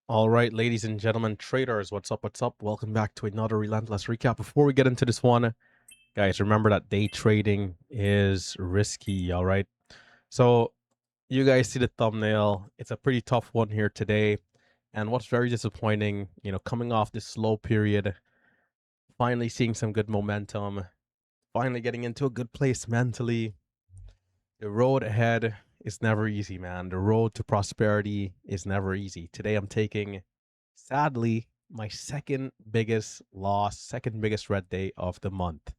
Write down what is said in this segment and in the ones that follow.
All right, ladies and gentlemen, traders, what's up? What's up? Welcome back to another Relentless recap. Before we get into this one, guys, remember that day trading is risky, all right? So, you guys see the thumbnail. It's a pretty tough one here today. And what's very disappointing, coming off this slow period, finally seeing some good momentum, finally getting into a good place mentally. The road ahead is never easy, man. The road to prosperity is never easy. Today, I'm taking, sadly, my second biggest loss, second biggest red day of the month.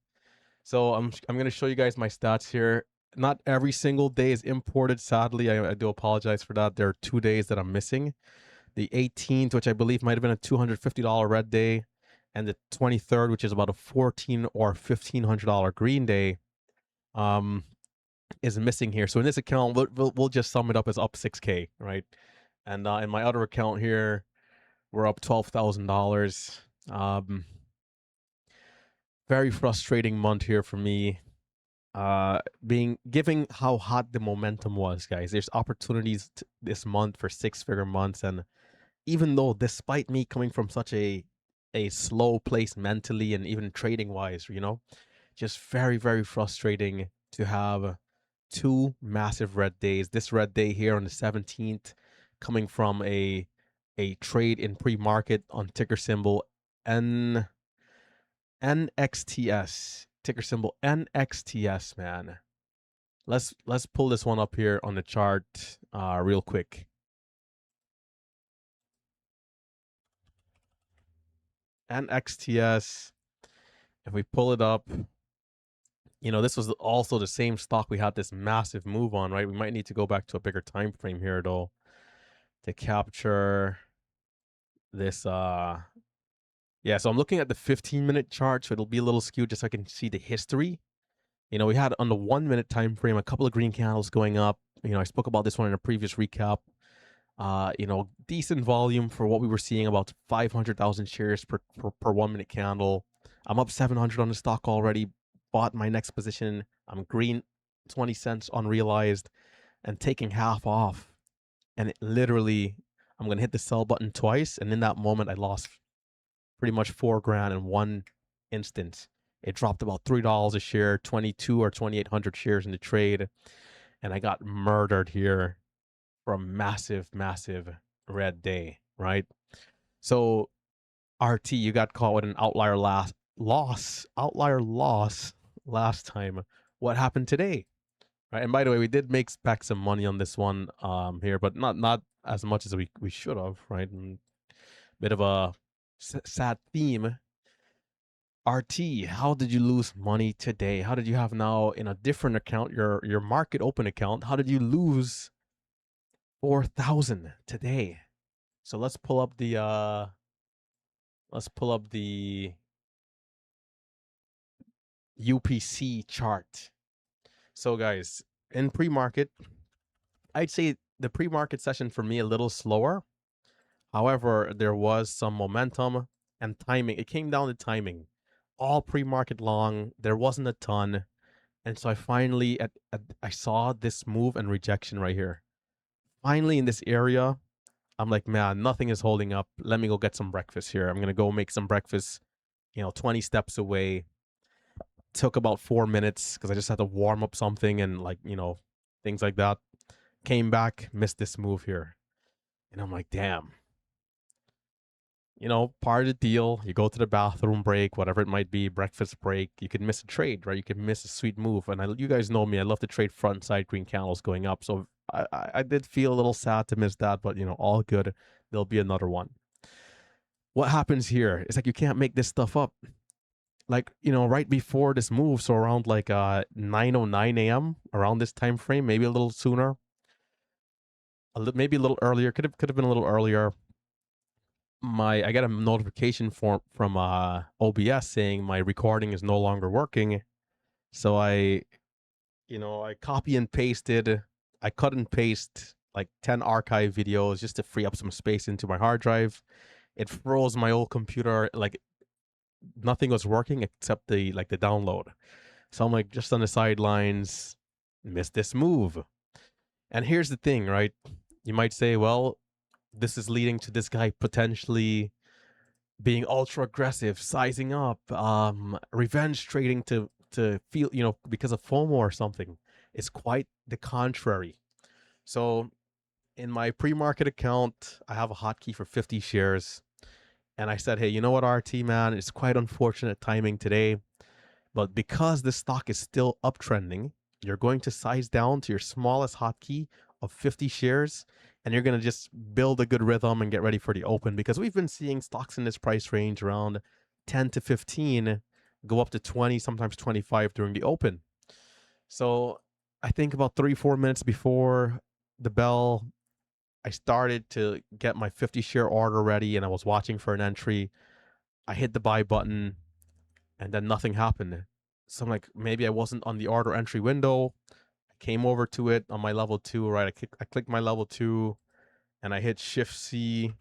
So I'm going to show you guys my stats here. Not every single day is imported, sadly. I do apologize for that. There are 2 days that I'm missing. The 18th, which I believe might have been a $250 red day, and the 23rd, which is about a $14 or $1,500 green day. Is missing here. So in this account, we'll just sum it up as up 6K, right? And in my other account here, we're up $12,000. Very frustrating month here for me. Giving how hot the momentum was, guys. There's opportunities this month for 6-figure months, and even though, despite me coming from such a slow place mentally and even trading wise, just very very frustrating to have two massive red days. This red day here on the 17th, coming from a trade in pre-market on ticker symbol N NXTS, ticker symbol NXTS, man. Let's pull this one up here on the chart real quick. NXTS, if we pull it up, this was also the same stock we had this massive move on, right? We might need to go back to a bigger time frame here though to capture this yeah, so I'm looking at the 15-minute chart, so it'll be a little skewed just so I can see the history. We had on the 1-minute time frame a couple of green candles going up. I spoke about this one in a previous recap. Decent volume for what we were seeing, about 500,000 shares per 1-minute candle. I'm up 700 on the stock already. Bought my next position. I'm green 20 cents unrealized and taking half off. And it literally, I'm going to hit the sell button twice. And in that moment, I lost pretty much $4,000 in one instant. It dropped about $3 a share, 22 or 2,800 shares in the trade. And I got murdered here for a massive, massive red day, right? So RT, you got caught with an outlier loss last time. What happened today? Right. And by the way, we did make back some money on this one here, but not as much as we should have, right? And bit of a sad theme. RT, how did you lose money today? How did you have now in a different account, your market open account? How did you lose 4,000 today? So let's pull up the UPC chart. So guys, in pre-market, I'd say the pre-market session for me a little slower. However, there was some momentum and timing. It came down to timing. All pre-market long, there wasn't a ton. And so I finally I saw this move and rejection right here. Finally in this area, I'm like, man, nothing is holding up. Let me go get some breakfast here. I'm going to go make some breakfast, 20 steps away. Took about 4 minutes because I just had to warm up something and things like that. Came back, missed this move here. And I'm like, damn. Part of the deal, you go to the bathroom break, whatever it might be, breakfast break, you could miss a trade, right? You could miss a sweet move. And you guys know me, I love to trade front side green candles going up. So I did feel a little sad to miss that, but all good. There'll be another one. What happens here? It's like you can't make this stuff up. Like, right before this move, so around like 9:09 a.m., around this time frame, maybe a little sooner, maybe a little earlier, could have been a little earlier. I got a notification from OBS saying my recording is no longer working. So I copy and pasted, I cut and paste like 10 archive videos just to free up some space into my hard drive. It froze my old computer, like nothing was working except the download. So I'm like just on the sidelines, missed this move. And here's the thing, right? You might say, well, this is leading to this guy potentially being ultra aggressive, sizing up, revenge trading to feel, because of FOMO or something. It's quite the contrary. So in my pre-market account, I have a hotkey for 50 shares. And I said, hey, you know what, RT, man, it's quite unfortunate timing today. But because the stock is still uptrending, you're going to size down to your smallest hotkey of 50 shares, and you're going to just build a good rhythm and get ready for the open, because we've been seeing stocks in this price range around 10 to 15 go up to 20, sometimes 25 during the open. So I think about 3-4 minutes before the bell, I started to get my 50 share order ready, and I was watching for an entry. I hit the buy button, and then nothing happened. So I'm like, maybe I wasn't on the order entry window. I came over to it on my level 2, right? I clicked my level 2, and I hit Shift C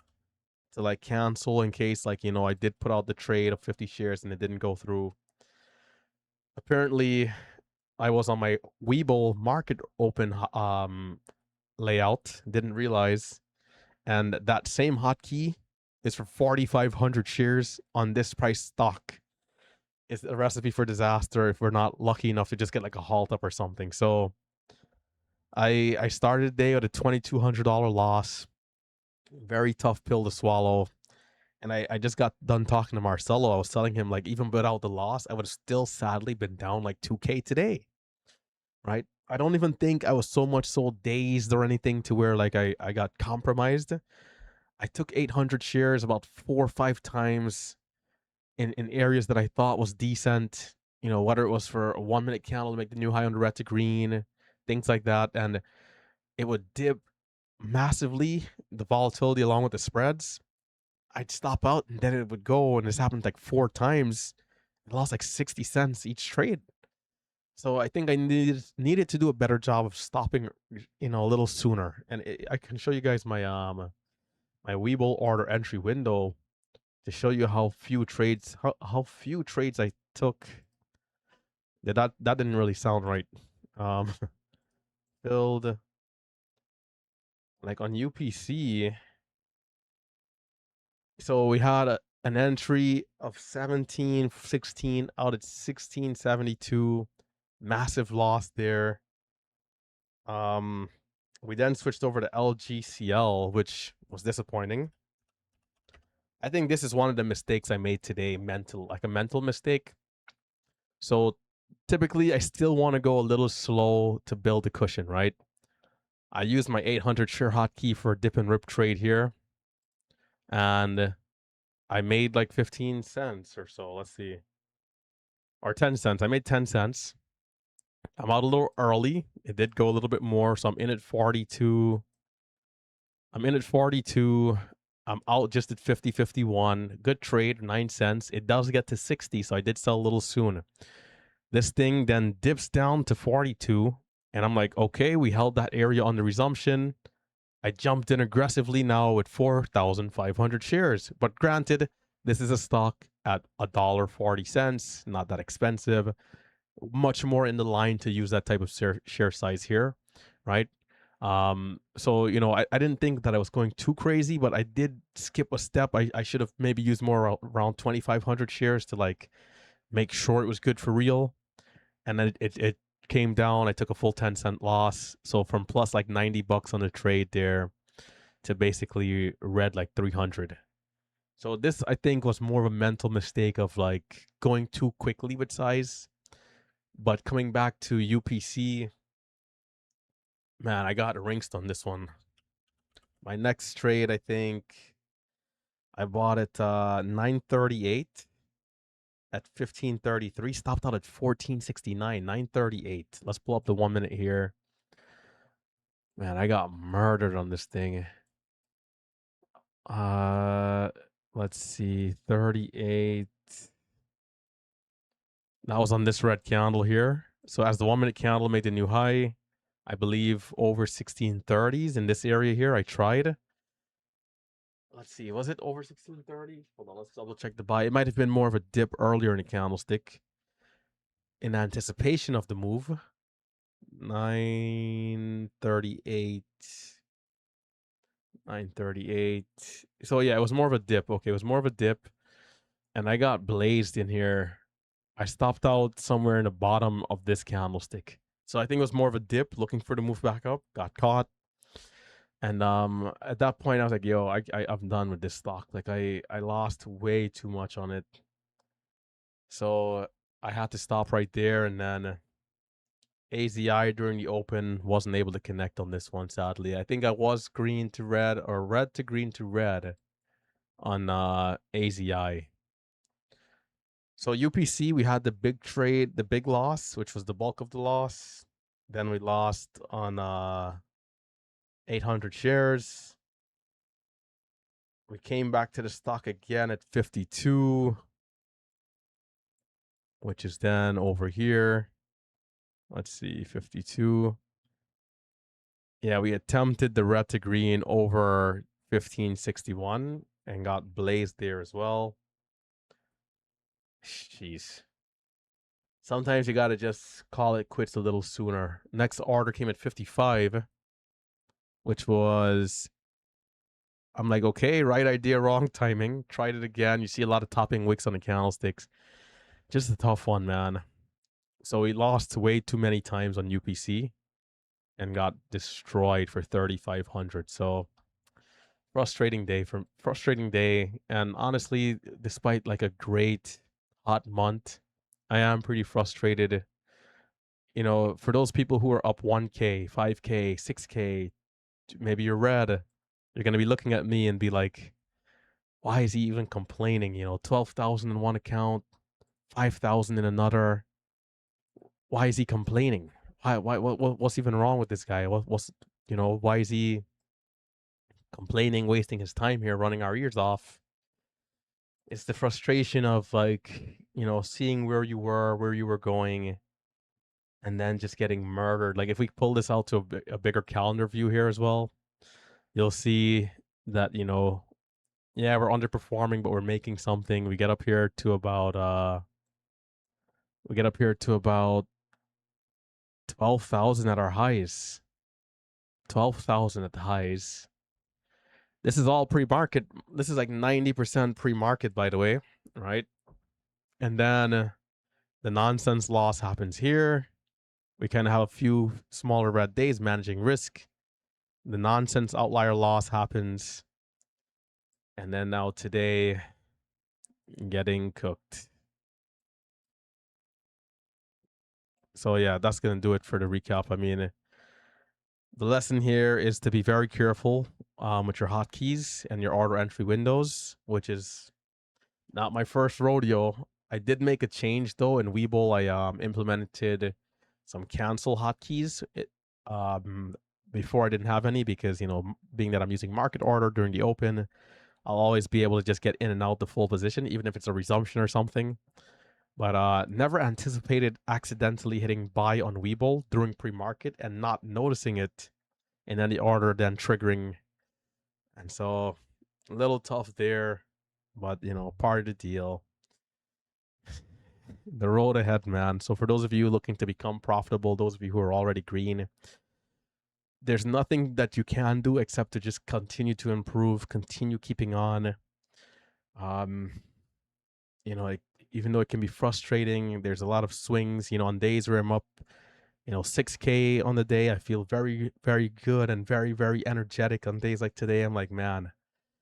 to like cancel in case, like, I did put out the trade of 50 shares and it didn't go through. Apparently, I was on my Webull market open layout, didn't realize, and that same hotkey is for 4,500 shares on this price stock. It's a recipe for disaster if we're not lucky enough to just get like a halt up or something. So I started the day with a $2,200 loss. Very tough pill to swallow. And I just got done talking to Marcelo. I was telling him, like, even without the loss, I would have still sadly been down like 2K today. Right? I don't even think I was so dazed or anything to where like I got compromised. I took 800 shares about 4 or 5 times in areas that I thought was decent, whether it was for a 1 minute candle to make the new high on the red to green, things like that. And it would dip massively, the volatility along with the spreads. I'd stop out and then it would go. And this happened like 4 times. I lost like 60 cents each trade. So I think I needed to do a better job of stopping, a little sooner. And I can show you guys my Webull order entry window to show you how few trades I took. Yeah, that didn't really sound right. Um, Build like on UPC. So we had an entry of 1716 out at 1672. Massive loss there. We then switched over to LGCL, which was disappointing. I think this is one of the mistakes I made today, a mental mistake. So typically I still want to go a little slow to build a cushion, right? I used my 800 share hotkey for a dip and rip trade here. And I made like 15 cents or so. Let's see. Or 10 cents. I made 10 cents. I'm out a little early. It did go a little bit more. So I'm in at 42. I'm out just at 50.51. Good trade, 9 cents. It does get to 60, so I did sell a little soon. This thing then dips down to 42. And I'm like, okay, we held that area on the resumption. I jumped in aggressively now with 4,500 shares. But granted, this is a stock at $1.40, not that expensive. Much more in the line to use that type of share size here, right? So, I didn't think that I was going too crazy, but I did skip a step. I should have maybe used more around 2,500 shares to like make sure it was good for real. And then it came down. I took a full 10-cent loss. So from plus like $90 on the trade there to basically red like 300. So this, I think, was more of a mental mistake of like going too quickly with size. But coming back to UPC, man, I got rinsed on this one. My next trade, I think I bought it 938 at 1533. Stopped out at 1469, 938. Let's pull up the 1 minute here. Man, I got murdered on this thing. Let's see, 38. That was on this red candle here. So as the 1 minute candle made the new high, I believe over 1630s in this area here, I tried. Let's see, was it over 1630? Hold on, let's double check the buy. It might have been more of a dip earlier in the candlestick in anticipation of the move. 938. 938. So yeah, it was more of a dip. Okay, it was more of a dip, and I got blazed in here. I stopped out somewhere in the bottom of this candlestick. So I think it was more of a dip, looking for the move back up. Got caught, and at that point I was like, "Yo, I'm done with this stock. Like I lost way too much on it, so I had to stop right there." And then AZI during the open wasn't able to connect on this one. Sadly, I think I was green to red or red to green to red on AZI. So UPC, we had the big trade, the big loss, which was the bulk of the loss. Then we lost on 800 shares. We came back to the stock again at 52, which is then over here. Let's see, 52. Yeah, we attempted the red to green over 1561 and got blazed there as well. Jeez. Sometimes you got to just call it quits a little sooner. Next order came at 55, which was, I'm like, okay, right idea, wrong timing. Tried it again. You see a lot of topping wicks on the candlesticks. Just a tough one, man. So we lost way too many times on UPC and got destroyed for 3,500. So frustrating day. And honestly, despite like a great hot month, I am pretty frustrated. You know, for those people who are up 1K, 5K, 6K, maybe you're red, you're going to be looking at me and be like, why is he even complaining? You know, 12,000 in one account, 5,000 in another. Why is he complaining? What's even wrong with this guy? Why is he complaining, wasting his time here, running our ears off? It's the frustration of like, seeing where you were going, and then just getting murdered. Like if we pull this out to a bigger calendar view here as well, you'll see that, yeah, we're underperforming, but we're making something. We get up here to about 12,000 at our highs. 12,000 at the highs. This is all pre-market. This is like 90% pre-market, by the way, right? And then the nonsense loss happens here. We kind of have a few smaller red days managing risk. The nonsense outlier loss happens. And then now today, getting cooked. So yeah, that's going to do it for the recap. I mean, the lesson here is to be very careful with your hotkeys and your order entry windows, which is not my first rodeo. I did make a change though in Webull. I implemented some cancel hotkeys before I didn't have any, because being that I'm using market order during the open, I'll always be able to just get in and out the full position, even if it's a resumption or something. But never anticipated accidentally hitting buy on Webull during pre-market and not noticing it, and then the order then triggering. And so a little tough there, but part of the deal. The road ahead, man. So for those of you looking to become profitable, those of you who are already green, there's nothing that you can do except to just continue to improve, continue keeping on. Like, even though it can be frustrating, there's a lot of swings. On days where I'm up, 6K on the day, I feel very, very good and very, very energetic. On days like today, I'm like, man.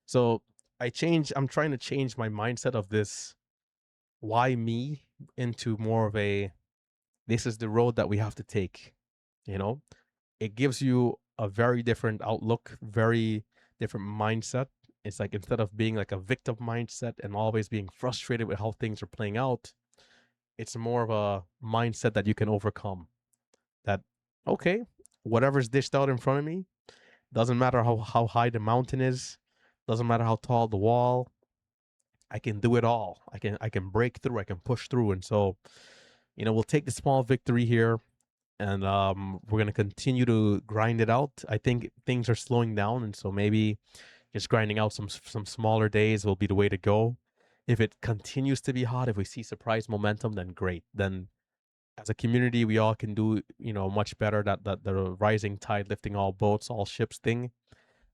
So I'm trying to change my mindset of this why me into more of a, this is the road that we have to take. It gives you a very different outlook, very different mindset. It's like, instead of being like a victim mindset and always being frustrated with how things are playing out, it's more of a mindset that you can overcome. That, okay, whatever's dished out in front of me, doesn't matter how high the mountain is, doesn't matter how tall the wall, I can do it all. I can break through, I can push through. And so, we'll take the small victory here, and we're going to continue to grind it out. I think things are slowing down, and so maybe just grinding out some smaller days will be the way to go. If it continues to be hot, if we see surprise momentum, then great. Then as a community, we all can do much better. That the rising tide lifting all boats, all ships thing.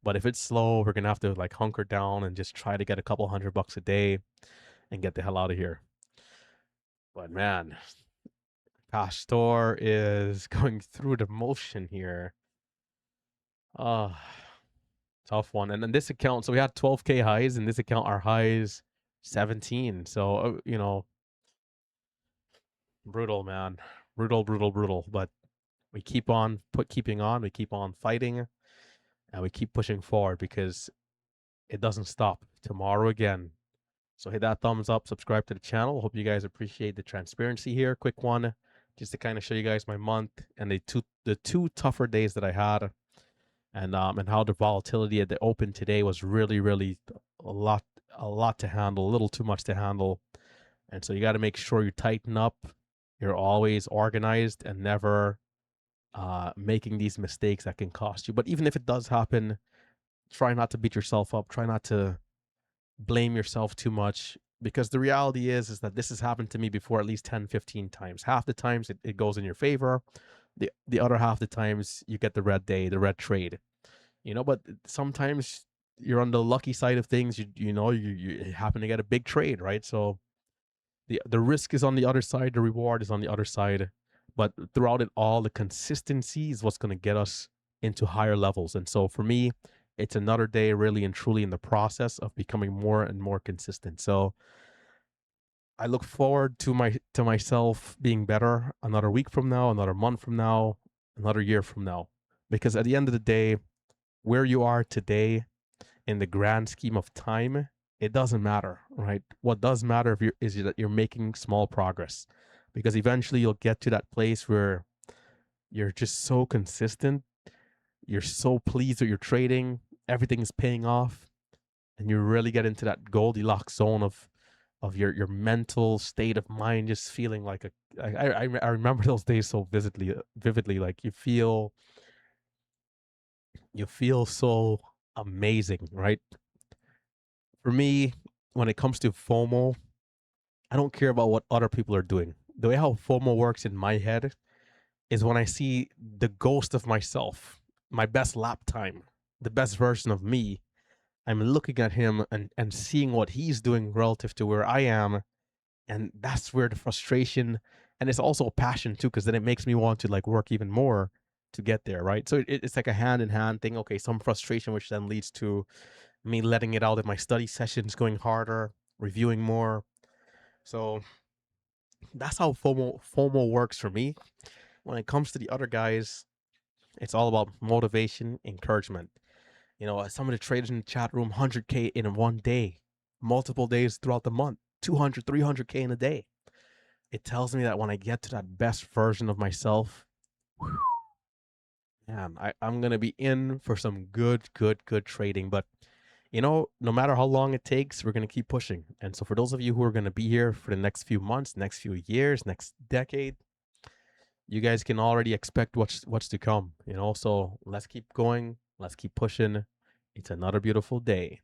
But if it's slow, we're gonna have to like hunker down and just try to get a couple $100 a day and get the hell out of here. But man, Pastor is going through the motion here. Tough one. And then this account, so we had 12K highs, and this account our highs 17. So brutal, man. Brutal. But we keep on keeping on. We keep on fighting, and we keep pushing forward because it doesn't stop. Tomorrow again. So hit that thumbs up, subscribe to the channel. Hope you guys appreciate the transparency here. Quick one, just to kind of show you guys my month and the two tougher days that I had, and how the volatility at the open today was really a lot to handle, a little too much to handle. And so you got to make sure you tighten up. You're always organized and never making these mistakes that can cost you. But even if it does happen, try not to beat yourself up. Try not to blame yourself too much, because the reality is that this has happened to me before at least 10-15 times. Half the times it goes in your favor. The other half the times you get the red day, the red trade. But sometimes you're on the lucky side of things. You happen to get a big trade, right? So the risk is on the other side, the reward is on the other side. But throughout it all, the consistency is what's going to get us into higher levels. And so for me, it's another day really and truly in the process of becoming more and more consistent. So I look forward to myself being better another week from now, another month from now, another year from now. Because at the end of the day, where you are today in the grand scheme of time, it doesn't matter, right? What does matter is that you're making small progress, because eventually you'll get to that place where you're just so consistent, you're so pleased with your trading, everything is paying off, and you really get into that Goldilocks zone of your mental state of mind, just feeling like I remember those days so vividly. Like you feel so amazing, right? For me, when it comes to FOMO, I don't care about what other people are doing. The way how FOMO works in my head is when I see the ghost of myself, my best lap time, the best version of me, I'm looking at him and seeing what he's doing relative to where I am. And that's where the frustration, and it's also a passion too, because then it makes me want to like work even more to get there, right? So it's like a hand in hand thing. Okay, some frustration, which then leads to me letting it out in my study sessions, going harder, reviewing more. So that's how FOMO works for me. When it comes to the other guys, it's all about motivation, encouragement. Some of the traders in the chat room, 100K in one day, multiple days throughout the month, 200, 300K in a day. It tells me that when I get to that best version of myself, man, I'm going to be in for some good trading. But, no matter how long it takes, we're going to keep pushing. And so for those of you who are going to be here for the next few months, next few years, next decade, you guys can already expect what's to come, So let's keep going. Let's keep pushing. It's another beautiful day.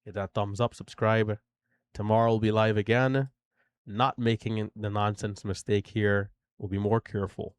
Hit that thumbs up, subscribe. Tomorrow we'll be live again. Not making the nonsense mistake here. We'll be more careful.